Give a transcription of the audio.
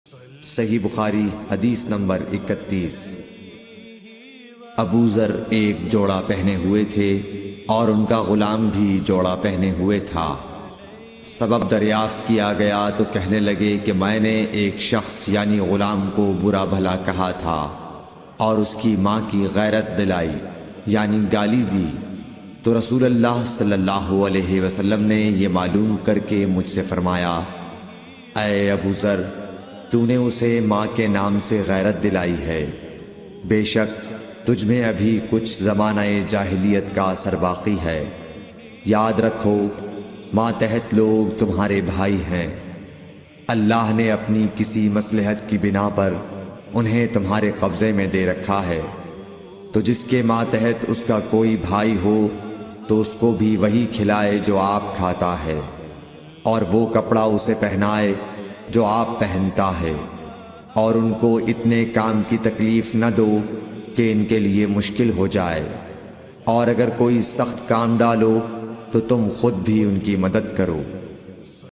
صحیح بخاری حدیث نمبر 31۔ ابو ذر ایک جوڑا پہنے ہوئے تھے اور ان کا غلام بھی جوڑا پہنے ہوئے تھا۔ سبب دریافت کیا گیا تو کہنے لگے کہ میں نے ایک شخص یعنی غلام کو برا بھلا کہا تھا اور اس کی ماں کی غیرت دلائی یعنی گالی دی، تو رسول اللہ صلی اللہ علیہ وسلم نے یہ معلوم کر کے مجھ سے فرمایا، اے ابو ذر، تو نے اسے ماں کے نام سے غیرت دلائی ہے، بے شک تجھ میں ابھی کچھ زمانہ جاہلیت کا اثر باقی ہے۔ یاد رکھو ماتحت لوگ تمہارے بھائی ہیں، اللہ نے اپنی کسی مصلحت کی بنا پر انہیں تمہارے قبضے میں دے رکھا ہے، تو جس کے ماتحت اس کا کوئی بھائی ہو تو اس کو بھی وہی کھلائے جو آپ کھاتا ہے، اور وہ کپڑا اسے پہنائے جو آپ پہنتا ہے، اور ان کو اتنے کام کی تکلیف نہ دو کہ ان کے لیے مشکل ہو جائے، اور اگر کوئی سخت کام ڈالو تو تم خود بھی ان کی مدد کرو۔